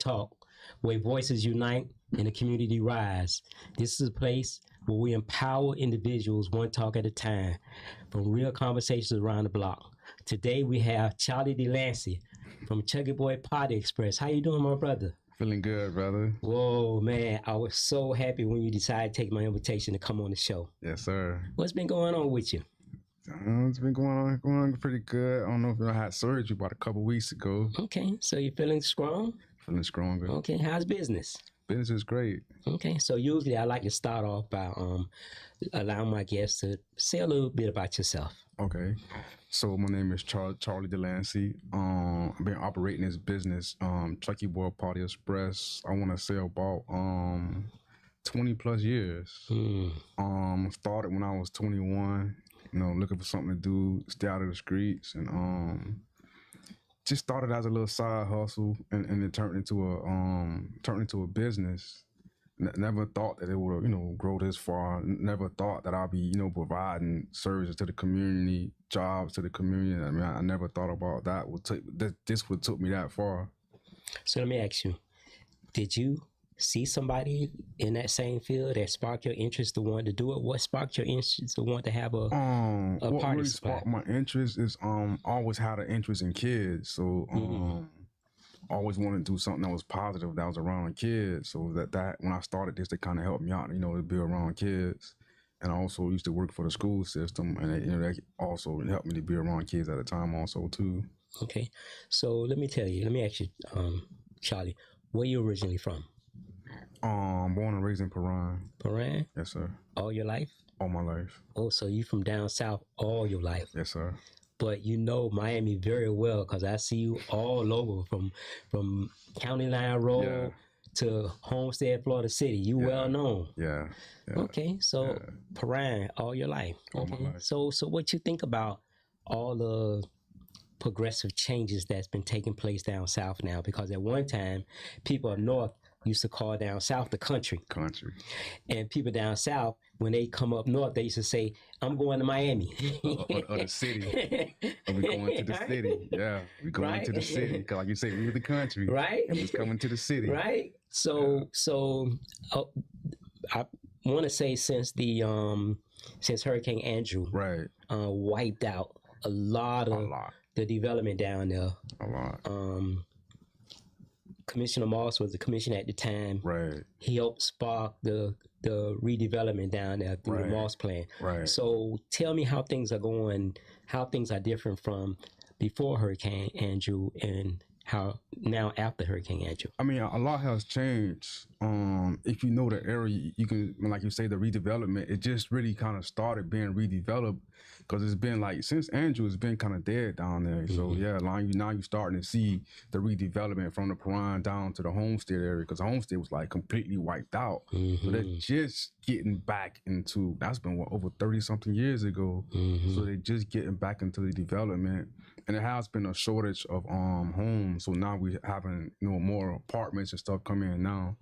Talk, where voices unite and the community rise. This is a place where we empower individuals one talk at a time, from real conversations around the block. Today we have Charlie Delancey from Chuggy Boy Party Express. How you doing, my brother? Feeling good, brother. Whoa, man, I was so happy when you decided to take my invitation to come on the show. Yes, sir. What's been going on with you? It's been going on pretty good. I don't know if I had surgery about a couple weeks ago. Okay, so you're feeling strong? Feeling stronger. Okay, how's business? Business is great. Okay, so usually I like to start off by allowing my guests to say a little bit about yourself. Okay, so my name is Charlie Delancey. I've been operating this business, Chucky Boy Party Express. I want to say about 20 plus years. Started when I was 21. Looking for something to do, stay out of the streets, and just started as a little side hustle, and it turned into a business. Never thought that it would, grow this far. Never thought that I'd be, providing services to the community, jobs to the community. I mean, I never thought about that. This would took me that far. So let me ask you: did you see somebody in that same field that sparked your interest to want to do it? What sparked your interest to want to have a party what really spot? sparked my interest is always had an interest in kids. So always wanted to do something that was positive, that was around kids. So that when I started this, they kind of helped me out, to be around kids. And I also used to work for the school system, and that also helped me to be around kids at the time also too. Okay, so let me ask you, Charlie, where you originally from? Born and raised in Paran. Paran? Yes, sir. All your life? All my life. Oh, so you from down south all your life? Yes, sir. But you know Miami very well, because I see you all over, from County Line Road to Homestead, Florida City. You well known. Yeah. Okay, so Paran all your life. All my life. So what you think about all the progressive changes that's been taking place down south now? Because at one time, people up north used to call down south the country. And people down south, when they come up north, they used to say, I'm going to Miami. or the city. We're going to the city. Yeah, we're going to the city. Because like you say, we're the country. Right. It's coming to the city. Right. So I want to say since Hurricane Andrew wiped out a lot of the development down there. A lot. Commissioner Moss was the commissioner at the time. Right. He helped spark the redevelopment down there through the Moss plan. Right. So tell me how things are going, how things are different from before Hurricane Andrew and how now after Hurricane Andrew. I mean, a lot has changed. If you know the area, you can, like you say, the redevelopment, it just really kind of started being redeveloped, because it's been like, since Andrew, it's been kind of dead down there. So yeah, now you're starting to see the redevelopment from the Paran down to the Homestead area, because the Homestead was like completely wiped out. So they're just getting back into, that's been over 30 something years ago. So they're just getting back into the development. And it has been a shortage of homes. So now we having more apartments and stuff coming in now.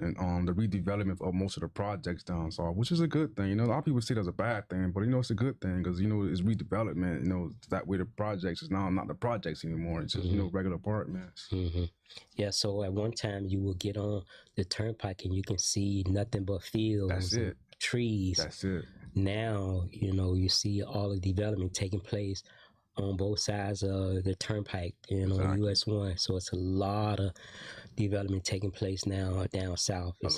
And the redevelopment of most of the projects down south, which is a good thing. A lot of people see it as a bad thing, but it's a good thing, because it's redevelopment. That way the projects is now not the projects anymore. It's just regular apartments. Yeah. So at one time you will get on the turnpike and you can see nothing but fields. That's it. Trees. That's it. Now you see all the development taking place on both sides of the turnpike, Exactly. US 1. So it's a lot of development taking place now down south. It's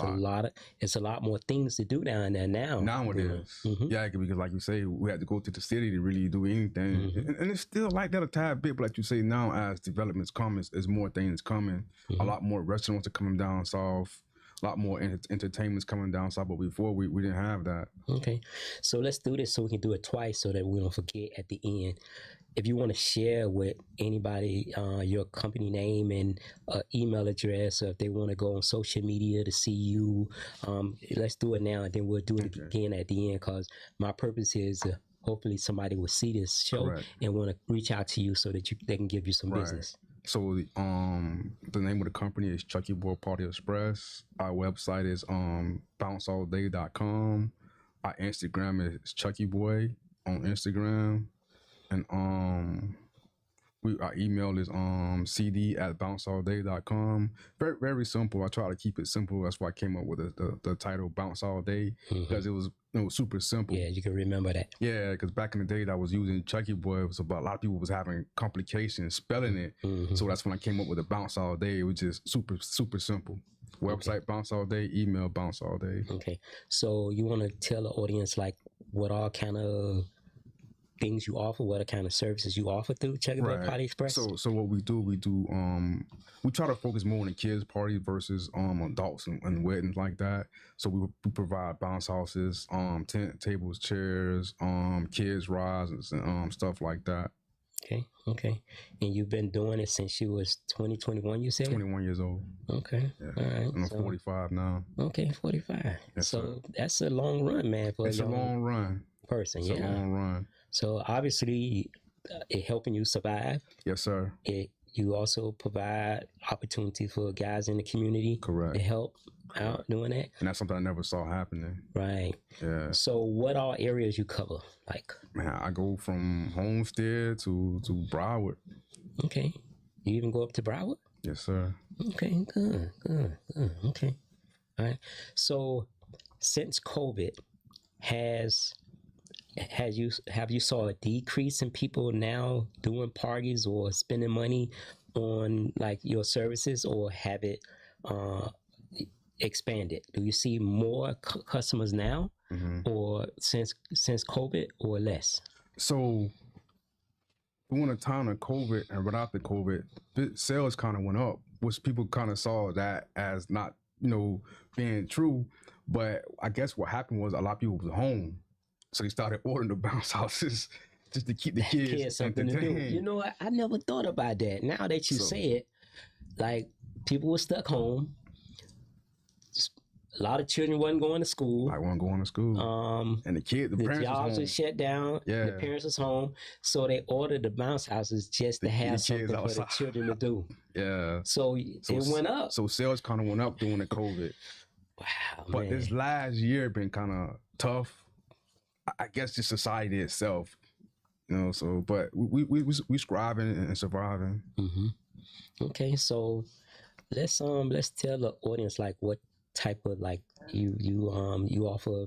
a lot more things to do down there now. Nowadays. Yeah, because like you say, we had to go to the city to really do anything. And it's still like that a tad bit, but like you say, now as developments come, there's more things coming. A lot more restaurants are coming down south. A lot more entertainment's coming down south, but before we didn't have that. Okay, so let's do this so we can do it twice so that we don't forget at the end. If you want to share with anybody your company name and email address, or if they want to go on social media to see you, let's do it now, and then we'll do it again at the end, because my purpose is hopefully somebody will see this show and want to reach out to you so that they can give you some business. So the name of the company is Chucky Boy Party Express. Our website is bounceallday.com. Our Instagram is Chucky Boy on Instagram. And Our email is cd@bounceallday.com. Very very simple. I try to keep it simple. That's why I came up with the title Bounce All Day, because it was super simple. Yeah, you can remember that. Yeah, because back in the day that I was using Chucky Boy, it was about a lot of people was having complications spelling it. So that's when I came up with the Bounce All Day, which is super simple. Website Bounce All Day, email Bounce All Day. Okay, so you want to tell the audience like what all kind of things you offer, what kind of services you offer through Chucky Boy Party Express? So what we do, we try to focus more on the kids party versus adults and weddings like that. So we provide bounce houses, tent, tables, chairs, kids rides and stuff like that. Okay. And you've been doing it since you was 2021, you said? 21 years old. Okay. Yeah. All right. I'm 45 now. Okay, 45. Yes, so sir. That's a long run, man, for It's a long run. Person. It's a long run. So obviously it helping you survive. Yes, sir. You also provide opportunity for guys in the community. Correct. To help out doing that. And that's something I never saw happening. Right. Yeah. So what all areas you cover? Like, man, I go from Homestead to Broward. Okay. You even go up to Broward? Yes, sir. Okay, good. Okay. All right. So since COVID, have you saw a decrease in people now doing parties or spending money on like your services, or have it expanded? Do you see more customers now, or since COVID, or less? So during the time of COVID and right after COVID, sales kind of went up, which people kind of saw that as not being true. But I guess what happened was a lot of people was home. So they started ordering the bounce houses just to keep the kids something to do. You know, I never thought about that. Now that you say it, like people were stuck home. A lot of children wasn't going to school. I wasn't going to school. And the parents jobs was shut down. Yeah. The parents was home. So they ordered the bounce houses just to have something for the children to do. Yeah. So it went up. So sales kind of went up during the COVID. Wow, but man. This last year been kind of tough. I guess just society itself, so, but we striving and surviving. Okay, so let's tell the audience like what type of like you offer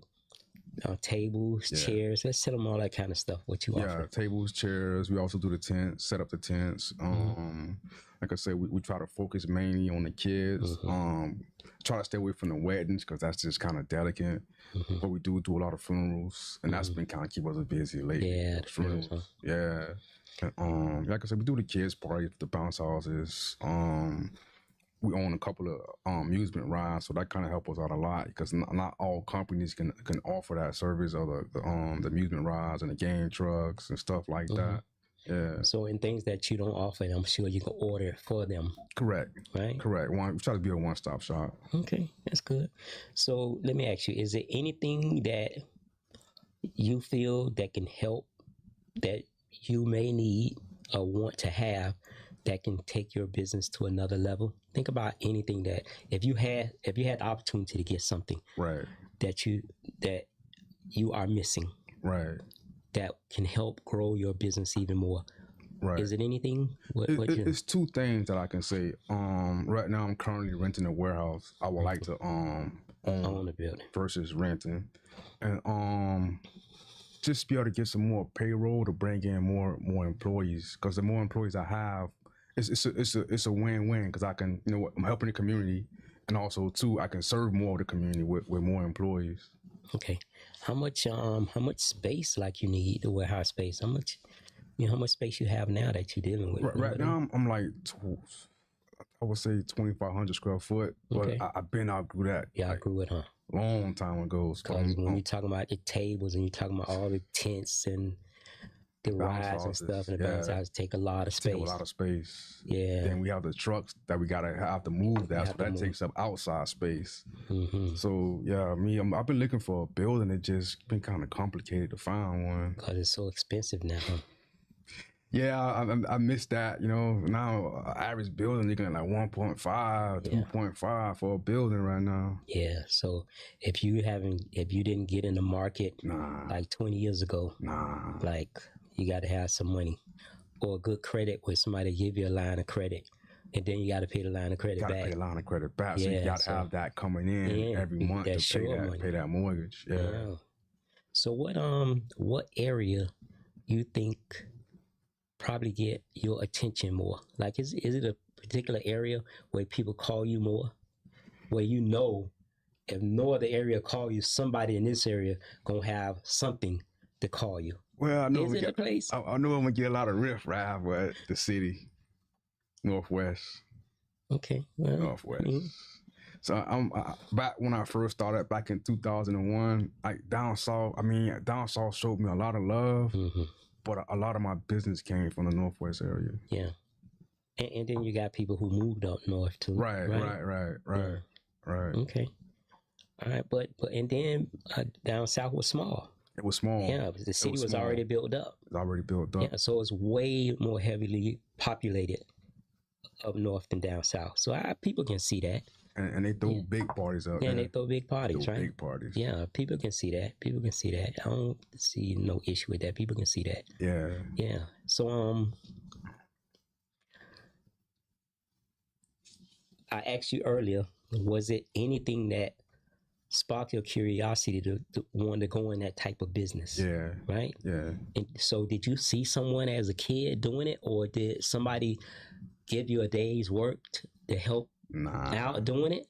tables, chairs. Let's tell them all that kind of stuff. What you offer? Yeah, tables, chairs. We also do the tents, set up the tents. Like I said, we try to focus mainly on the kids. Try to stay away from the weddings because that's just kind of delicate. But we do a lot of funerals, and that's been kind of keep us busy lately. Yeah, the funerals. Yeah. And, like I said, we do the kids party, the bounce houses. We own a couple of amusement rides, so that kind of help us out a lot because not all companies can offer that service or the amusement rides and the game trucks and stuff like that. Yeah. So in things that you don't offer, I'm sure you can order for them. Correct. Right? Correct. We try to be a one-stop shop. Okay, that's good. So let me ask you, is there anything that you feel that can help that you may need or want to have that can take your business to another level? Think about anything that if you had the opportunity to get something that you are missing. Right. That can help grow your business even more. Right. Is it anything? It's two things that I can say. Right now I'm currently renting a warehouse. I would like to own a building versus renting, and just be able to get some more payroll to bring in more employees. Because the more employees I have, it's a win-win. Because I can I'm helping the community, and also too I can serve more of the community with more employees. Okay, how much space like you need, the warehouse space? How much space you have now that you're dealing with? Right now I'm like I would say 2,500 square foot, but I've been outgrew that. Yeah, I grew it, huh? Long time ago. Because when you're talking about the tables and you're talking about all the tents and the rides and stuff, and the bounce houses take a lot of space. Take a lot of space. Yeah. Then we have the trucks that we gotta have to move that, so that takes up outside space. So yeah, I've been looking for a building. It just been kind of complicated to find one. Because it's so expensive now. Yeah, I missed that. Now average building looking at like 1.5, 2.5 for a building right now. Yeah. So if you didn't get in the market like 20 years ago, like you got to have some money. or good credit where somebody give you a line of credit, and then you got to pay the line of credit Gotta back. pay a line of credit back. So you Yeah, gotta so have that coming in yeah, every month that's to sure money. pay that mortgage. Yeah. Yeah. So what area you think probably get your attention more? Like, is it a particular area where people call you more, where you know if no other area call you, somebody in this area gonna have something to call you? Well, I know Is we it a get, place? I know I'm gonna get a lot of riff-raff, but the city, Northwest. Okay, well, Northwest. I mean, So I'm back when I first started back in 2001. Like down south, down south showed me a lot of love, but a lot of my business came from the Northwest area. yeah. And then you got people who moved up north too. Right. Okay. All right, but and then down south was small. It was small. Yeah, the city was already built up. It was already built up. Yeah, so it's way more heavily populated up north than down south. So people can see that. And they throw big parties up. Yeah, and they throw big parties, right? Big parties. Yeah, people can see that. People can see that. I don't see no issue with that. People can see that. Yeah. Yeah. So I asked you earlier, was it anything that sparked your curiosity to want to go in that type of business? Yeah. Right? Yeah. And so did you see someone as a kid doing it, or did somebody give you a day's work to help out doing it?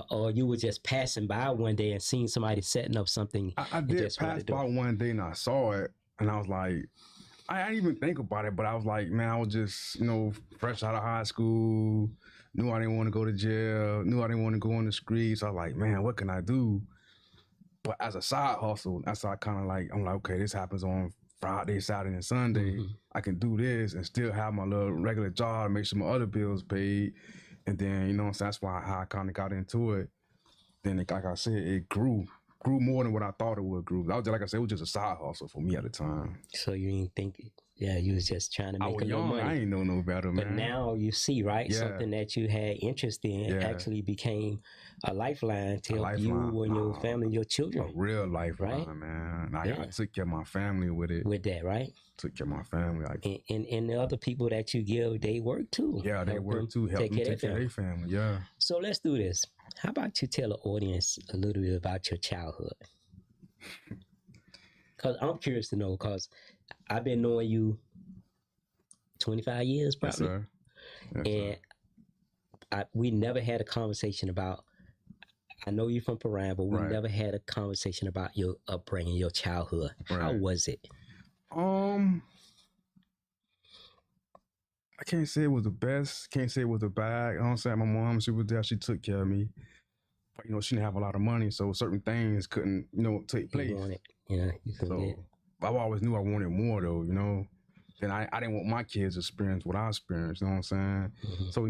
Or you were just passing by one day and seeing somebody setting up something? I did pass by one day and I saw it and I was like, I didn't even think about it, but I was like, man, I was just, fresh out of high school, knew I didn't want to go to jail, knew I didn't want to go on the streets. I was like, man, what can I do? But as a side hustle, that's how I'm like, okay, this happens on Friday, Saturday, and Sunday. I can do this and still have my little regular job, make sure my other bills paid. And then, so that's how I kind of got into it. Then, like I said, it grew more than what I thought it would grow. Like I said, it was just a side hustle for me at the time. So you didn't think, you was just trying to make a little money. I ain't know no better, man. But now you see, right? Yeah. Something that you had interest in actually became a lifeline to help you and your family and your children. A real lifeline, right? Man. I took care of my family with it. With that, right? Took care of my family. And the other people that you give, they work too. Yeah, they work too. Help them take care of their family. Yeah. So let's do this. How about you tell the audience a little bit about your childhood? Because I'm curious to know, because I've been knowing you 25 years probably. Yes, sir. Yes, and we never had a conversation about, I know you're from Paran, but we never had a conversation about your upbringing, your childhood. Right. How was it? I can't say it was the best. Can't say it was the bad. I'm saying my mom, she was there. She took care of me. But, she didn't have a lot of money, so certain things couldn't, take place. You want it. Yeah, you couldn't get it. I always knew I wanted more, though, And I didn't want my kids to experience what I experienced, you know what I'm saying? So,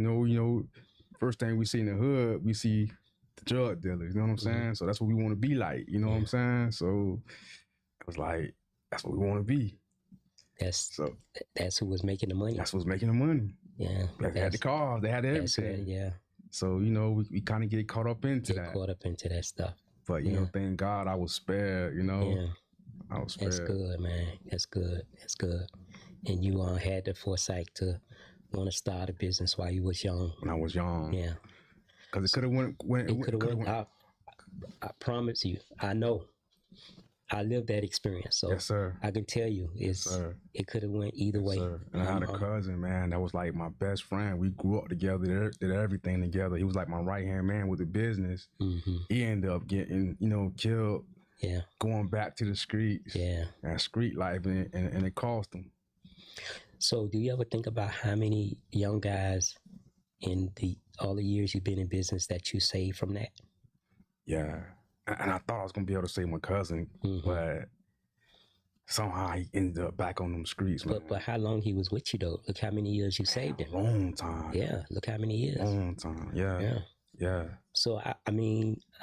first thing we see in the hood, we see the drug dealers, you know what I'm saying? So that's what we want to be like, you know what I'm saying? So it was like, that's what we want to be. That's who was making the money. That's what's making the money. Yeah. They had the cars, they had everything. Yeah. So, we kind of get caught up into that. Caught up into that stuff. But, thank God I was spared, Yeah. I was spared. That's good, man. That's good. That's good. And you had the foresight to want to start a business while you was young. When I was young. Yeah. Because it could have went. I promise you, I know. I lived that experience. So yes, sir. I can tell you, it could have went either way. Sir. And I had a cousin, man, that was like my best friend. We grew up together, did everything together. He was like my right-hand man with the business. Mm-hmm. He ended up getting, killed. Yeah. Going back to the streets. Yeah. And street life, and it cost him. So do you ever think about how many young guys in all the years you've been in business that you saved from that? Yeah. And I thought I was going to be able to save my cousin, but somehow he ended up back on them streets, man. But how long he was with you, though? Look how many years you saved him. Long time. Yeah, look how many years. Long time, yeah. Yeah. So, I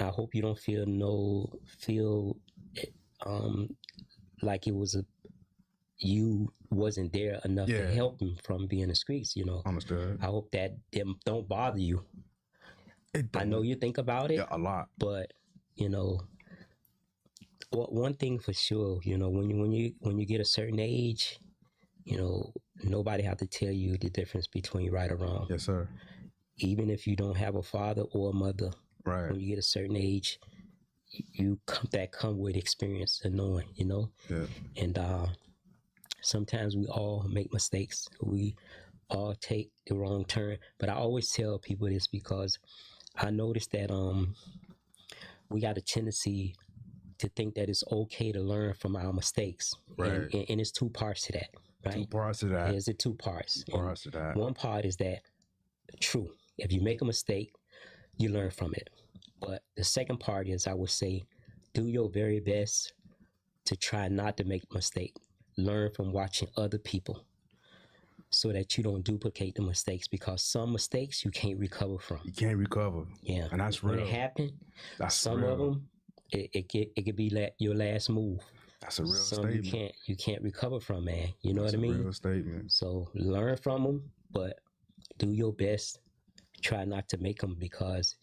hope you don't feel like it was you wasn't there enough to help him from being in the streets, Understood. I hope that don't bother you. I know you think about it. Yeah, a lot. But, one thing for sure, when you get a certain age, you know, nobody have to tell you the difference between right or wrong. Yes, sir. Even if you don't have a father or a mother, Right. when you get a certain age, that come with experience and knowing, you know. Yeah. And sometimes we all make mistakes. We all take the wrong turn. But I always tell people this because I noticed that we got a tendency to think that it's okay to learn from our mistakes. Right. And it's two parts to that, right? Two parts to that. There's the two parts. Two parts to that. One part is that true. If you make a mistake, you learn from it. But the second part is, I would say, do your very best to try not to make a mistake. Learn from watching other people so that you don't duplicate the mistakes, because some mistakes you can't recover from. You can't recover. Yeah. And that's real. When it happened, That's some real. of them, it could be your last move. That's a real Some statement. you can't recover from, man. You know That's what I a mean? real statement. So learn from them, but do your best. Try not to make them, because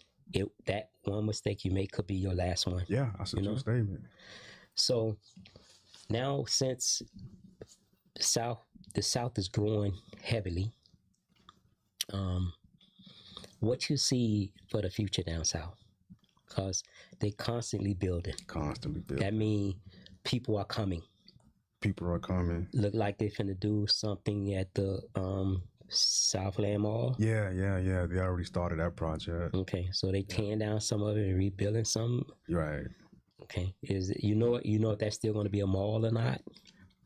that one mistake you make could be your last one. Yeah, that's a true statement. So now, since the South is growing heavily, what you see for the future down South? Because they constantly building. Constantly building. That means people are coming. People are coming. Look like they're finna do something at the Southland Mall. Yeah. They already started that project. Okay, so they tearing down some of it and rebuilding some. Right. Okay, is it, you know if that's still going to be a mall or not?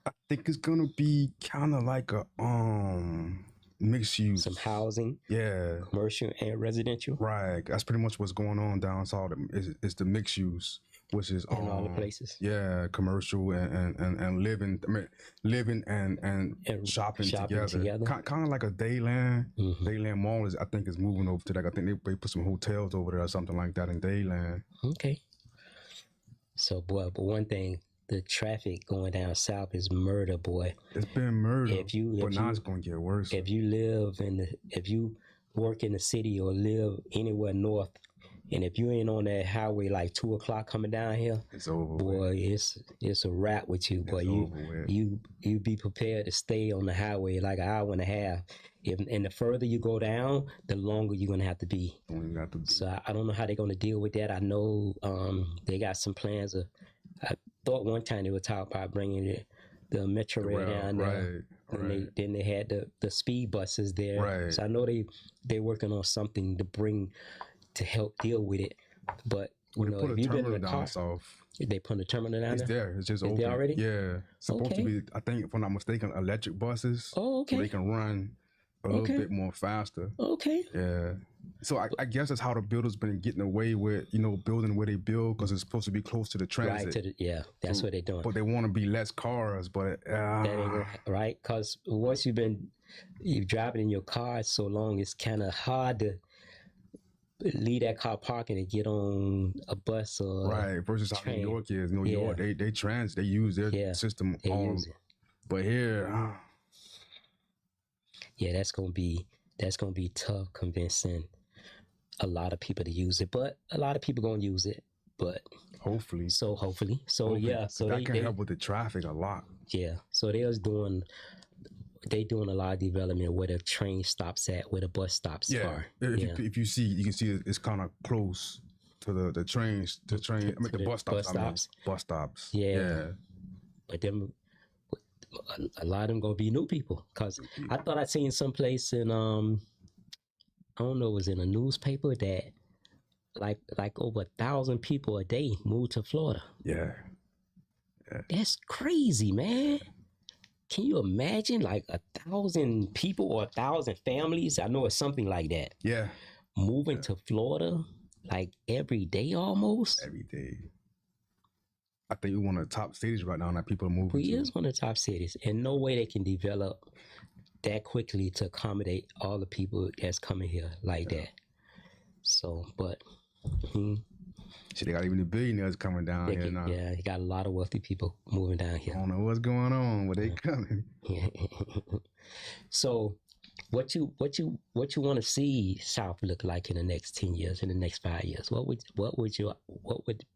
I think it's gonna be kind of like a mixed use. Some housing, Yeah. commercial and residential, Right. That's pretty much what's going on down south. It's the mixed use, which is in all the places. Yeah, commercial and living. I mean, living and shopping together. Kind of like a Dayland. Mhm. Dayland Mall is, I think, is moving over to that. I think they put some hotels over there or something like that in Dayland. Okay. So, boy, but one thing, the traffic going down south is murder, boy. It's been murder. But now it's gonna get worse. If you work in the city or live anywhere north, and if you ain't on that highway like 2 o'clock coming down here, It's over. boy, it's a wrap with you, boy. You be prepared to stay on the highway like an hour and a half. And the further you go down, the longer you're gonna have to be. So I don't know how they're gonna deal with that. I know they got some plans. I thought one time they were talking about bringing the metro rail down there. Right. Then they had the speed buses there. Right. So I know they're working on something to help deal with it. But When they put a terminal down south, they put a terminal down it's there. It's just Is open. there already? Yeah. Supposed to be, I think, if I'm not mistaken, electric buses. Oh, okay. So they can run a little bit more faster. Okay. Yeah. So I guess that's how the builders been getting away with, building where they build, because it's supposed to be close to the transit. Right, that's what they're doing. But they want to be less cars, but that ain't right, because once you're driving in your car so long, it's kind of hard to leave that car parking and get on a bus or right. Versus how New York is. New York, they use their system all. But here, that's gonna be tough convincing a lot of people to use it, but a lot of people gonna use it. But hopefully, so that can help with the traffic a lot. Yeah, so they're doing a lot of development where the train stops at, where the bus stops. If you see, you can see it's kind of close to the trains. The bus stops. Bus stops. Yeah. But them, a lot of them gonna be new people, because I thought I'd seen someplace in I don't know, it was in a newspaper that like over 1,000 people a day move to Florida. Yeah. That's crazy, man. Can you imagine like 1,000 people or 1,000 families? I know it's something like that. Yeah. Moving to Florida like every day almost. Every day. I think we're one of the top cities right now that people are moving to. We is one of the top cities, and no way they can develop that quickly to accommodate all the people that's coming here like that. So, but so they got even the billionaires coming down here now. Yeah, they got a lot of wealthy people moving down here. I don't know what's going on, but they coming. So, what you want to see South look like in the next 10 years, in the next 5 years? What would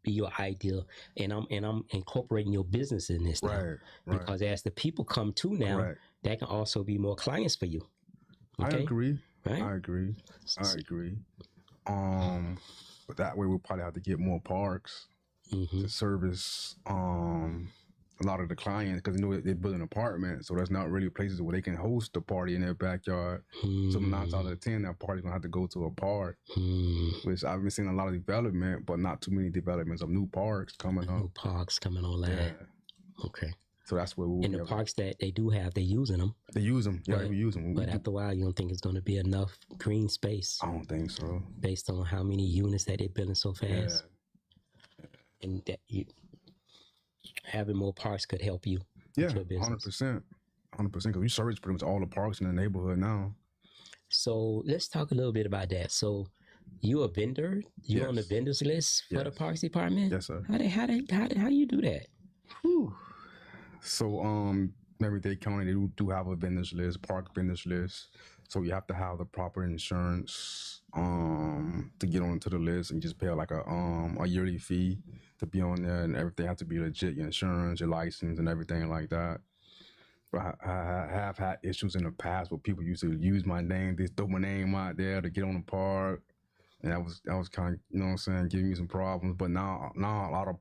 be your ideal? And I'm incorporating your business in this now. Right. Because as the people come to now, that can also be more clients for you. Okay? I agree. Right? I agree. I agree. But that way we'll probably have to get more parks Mm-hmm. to service a lot of the clients, because they're building apartments, so there's not really places where they can host a party in their backyard. So 9 out of 10, that party's gonna have to go to a park. Which I've been seeing a lot of development, but not too many developments of new parks coming up. New parks coming online. Yeah. Okay. So that's where we'll And the parks that they do have, they're using them. They use them. Yeah, we use them. But after a while, you don't think it's going to be enough green space I don't think so. based on how many units that they're building so fast. Yeah. And that having more parks could help you. Yeah, with your business. 100%. 100%. Because we service pretty much all the parks in the neighborhood now. So let's talk a little bit about that. So you a vendor? You on the vendors list for the parks department? Yes, sir. How do you do that? Whew. So Miami-Dade County, they do have a vendors list, park vendors list. So you have to have the proper insurance to get onto the list, and just pay like a yearly fee to be on there, and everything has to be legit, your insurance, your license, and everything like that. But I have had issues in the past where people used to use my name, they throw my name out there to get on the park. And that was kind of, you know what I'm saying, giving me some problems. But now a lot of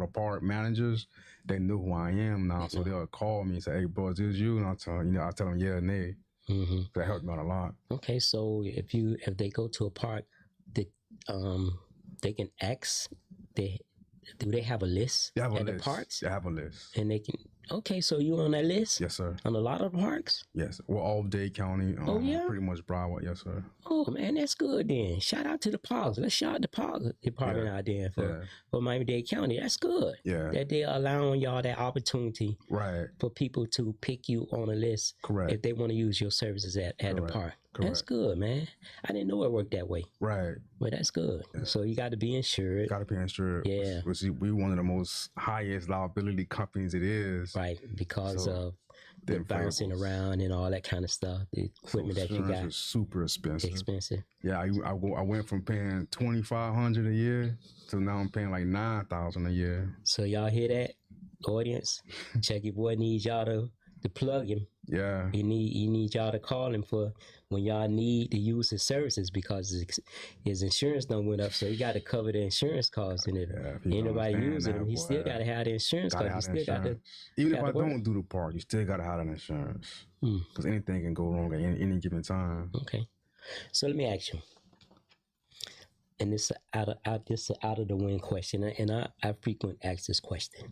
the park managers, they know who I am now, so they'll call me and say, "Hey, bro, is this you?" And I tell them, yeah, nay. Mm-hmm. That helped me out a lot. Okay, so if they go to a park, they can ask. Do they have a list They have a at list. the parks? They have a list. And they can. Okay, so you on that list? Yes, sir. On a lot of parks? Yes. Well, all Dade County. Oh, yeah? Pretty much Broward. Yes, sir. Oh, man, that's good then. Shout out to the parks. Let's shout out the park department out there for Miami-Dade County. That's good. Yeah. That they're allowing y'all that opportunity Right. for people to pick you on a list. Correct. If they want to use your services at the park. Correct. That's good, man. I didn't know it worked that way. Right. But that's good. Yeah. So you got to be insured. Got to be insured. Yeah. We're one of the most highest liability companies it is. Right. Because of the bouncing around and all that kind of stuff. The equipment that you got. Is super expensive. Expensive. Yeah. I went from paying $2,500 a year to now I'm paying like $9,000 a year. So y'all hear that, audience? Check Your Boy needs y'all to plug him. Yeah. He need y'all to call him for when y'all need to use his services, because his insurance done went up, so he got to cover the insurance costs. And if ain't nobody using him, he still got to have the insurance costs. He still got to. Even if I don't do the park, you still got to have an insurance, because anything can go wrong at any given time. Okay, so let me ask you, and this is out of the wind question, and I frequently ask this question: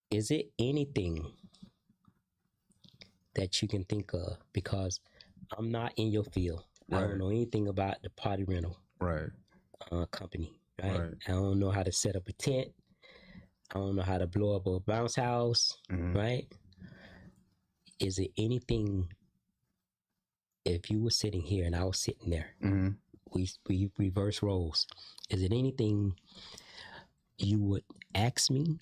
is it anything that you can think of, because I'm not in your field. Right. I don't know anything about the party rental company. Right? I don't know how to set up a tent. I don't know how to blow up a bounce house. Right? Is it anything, if you were sitting here and I was sitting there, we reverse roles, is it anything you would ask me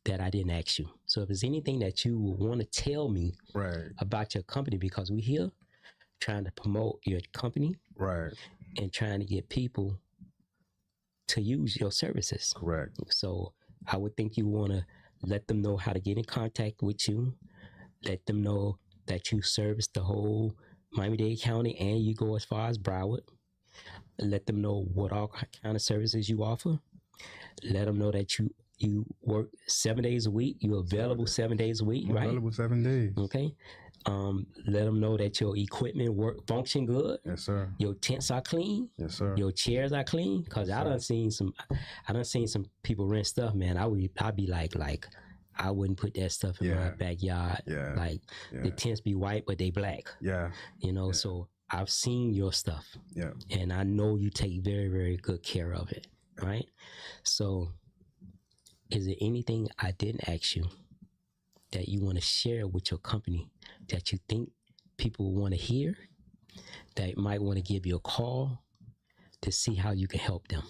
that I didn't ask you? So if there's anything that you would want to tell me about your company, because we're here trying to promote your company and trying to get people to use your services. Correct. So I would think you want to let them know how to get in contact with you, let them know that you service the whole Miami-Dade County and you go as far as Broward. Let them know what all kind of services you offer. Let them know that you work 7 days a week. You're available 7 days a week, right? Available 7 days. Okay. Let them know that your equipment function good. Yes, sir. Your tents are clean. Yes, sir. Your chairs are clean. Cause I done seen some people rent stuff, man. I'd be like I wouldn't put that stuff in my backyard. Yeah. Like the tents be white, but they black. Yeah. You know, so I've seen your stuff. Yeah. And I know you take very, very good care of it. Right. So is there anything I didn't ask you that you want to share with your company that you think people want to hear, that might want to give you a call to see how you can help them?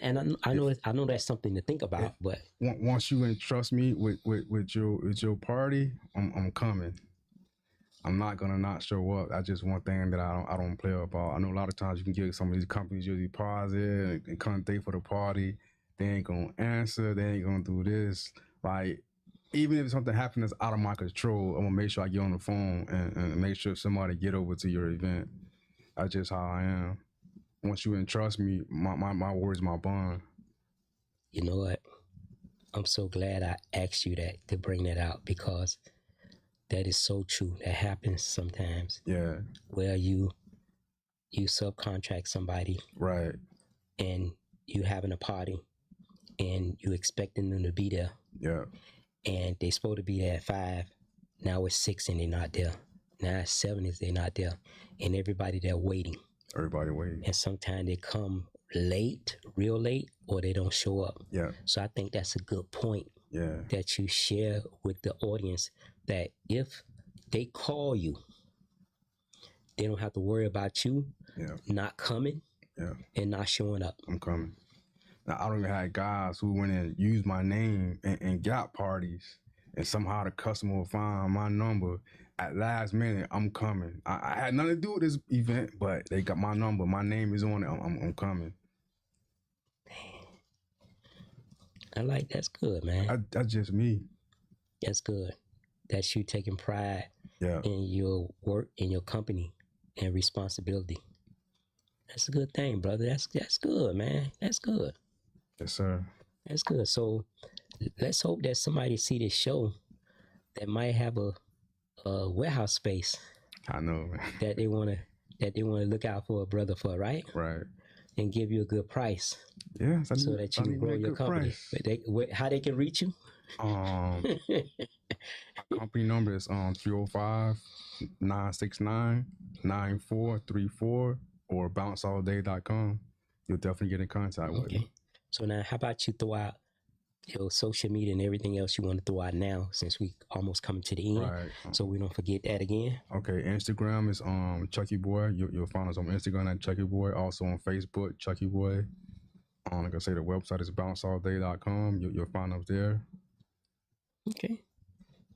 And I know that's something to think about, but once you entrust me with your party, I'm coming. I'm not gonna not show up. That's just one thing that I don't play about. I know a lot of times you can give some of these companies your deposit and come day for the party. They ain't gonna answer. They ain't gonna do this. Like, even if something happens that's out of my control, I'm gonna make sure I get on the phone and make sure somebody get over to your event. That's just how I am. Once you entrust me, my word's my bond. You know what? I'm so glad I asked you that to bring that out, because that is so true. That happens sometimes. Yeah. Where you subcontract somebody, right, and you having a party and you expecting them to be there. Yeah. And they supposed to be there at 5. Now it's 6 and they're not there. Now it's 7 and they're not there. And everybody there waiting. Everybody waiting. And sometimes they come late, real late, or they don't show up. Yeah. So I think that's a good point. Yeah. That you share with the audience, that if they call you, they don't have to worry about you not coming and not showing up. I'm coming. Now, I don't even have guys who went and used my name and got parties, and somehow the customer will find my number at last minute. I'm coming. I had nothing to do with this event, but they got my number. My name is on it. I'm coming. I like, that's good, man. That's just me. That's good. That's you taking pride in your work, in your company, and responsibility. That's a good thing, brother. That's good, man. That's good. Yes, sir. That's good. So let's hope that somebody see this show that might have a warehouse space. I know, man. That they wanna look out for a brother for, right? Right. And give you a good price. Yeah. So that you can grow your company. How they can reach you? Company number is 305-969-9434 or bounceallday.com. You'll definitely get in contact with me. So now, how about you throw out your social media and everything else you want to throw out now, since we almost coming to the end, right? So we don't forget that again. Okay, Instagram is Chucky Boy. You'll find us on Instagram at Chucky Boy. Also on Facebook, Chucky Boy. Like I say, the website is bounceallday.com. You'll find us there.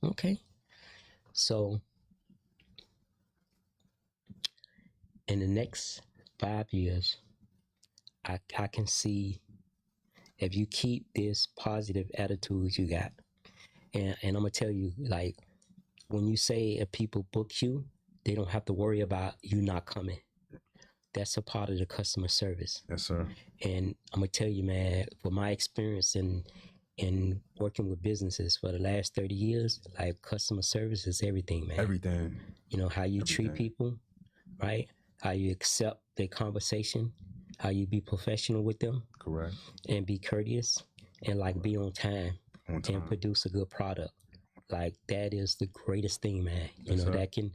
Okay. So in the next 5 years, I can see, if you keep this positive attitude you got, and I'm gonna tell you, like, when you say if people book you, they don't have to worry about you not coming. That's a part of the customer service. Yes, sir. And I'm gonna tell you, man, for my experience in working with businesses for the last 30 years, like, customer service is everything, man. Everything. You know, how you treat people, right? How you accept their conversation, how you be professional with them. Correct. And be courteous, and like be on time. And produce a good product. Like, that is the greatest thing, man. You know, that can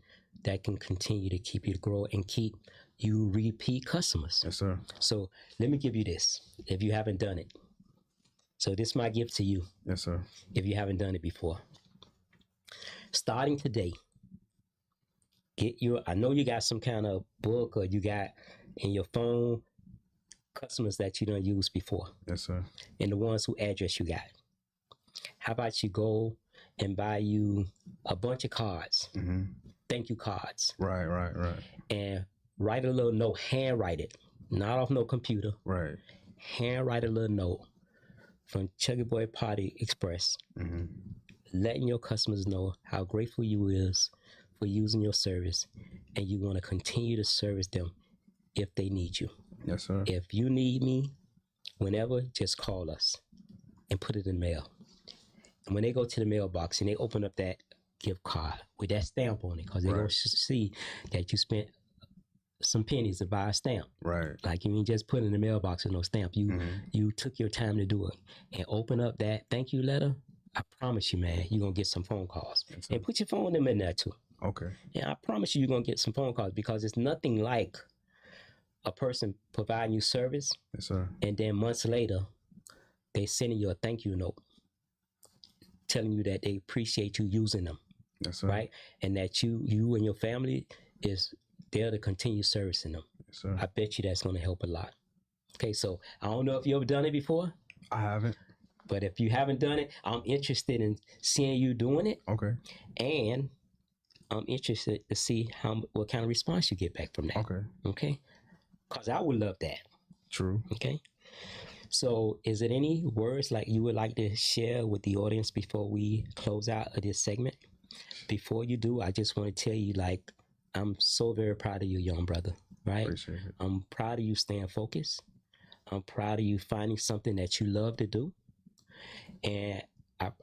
continue to keep you to grow and keep you repeat customers. Yes, sir. So let me give you this, if you haven't done it. So this is my gift to you. Yes, sir. If you haven't done it before. Starting today, I know you got some kind of book, or you got in your phone customers that you don't use before. Yes, sir. And the ones who address you got. How about you go and buy you a bunch of cards, thank you cards. Right. And write a little note, handwrite it, not off no computer. Right. Handwrite a little note from Chucky Boy Party Express, letting your customers know how grateful you is for using your service, and you want to continue to service them if they need you. Yes, sir. If you need me, whenever, just call us and put it in the mail. And when they go to the mailbox and they open up that gift card with that stamp on it, because they're going to see that you spent some pennies to buy a stamp. Right. Like, you ain't just put it in the mailbox with no stamp. You took your time to do it. And open up that thank you letter. I promise you, man, you're going to get some phone calls. Yes, and put your phone number in there too. Okay. And I promise you're going to get some phone calls, because it's nothing like a person providing you service. Yes, sir. And then months later, they sending you a thank you note, telling you that they appreciate you using them. Yes, sir. Right? And that you and your family is there to continue servicing them. Yes, sir. I bet you that's going to help a lot. Okay, so I don't know if you ever done it before. I haven't. But if you haven't done it, I'm interested in seeing you doing it. Okay. And I'm interested to see what kind of response you get back from that. Okay. Okay? Because I would love that. True. Okay? So, is it any words like you would like to share with the audience before we close out of this segment? Before you do, I just want to tell you, like, I'm so very proud of you, young brother. Right? Appreciate it. I'm proud of you staying focused. I'm proud of you finding something that you love to do, and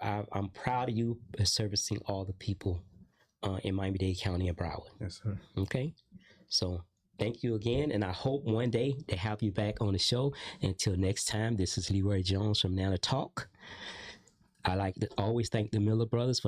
I'm proud of you servicing all the people in Miami-Dade County and Broward. Yes, sir. Okay, so thank you again, and I hope one day to have you back on the show. Until next time, this is Leroy Jones from Nana Talk. I like to always thank the Miller brothers for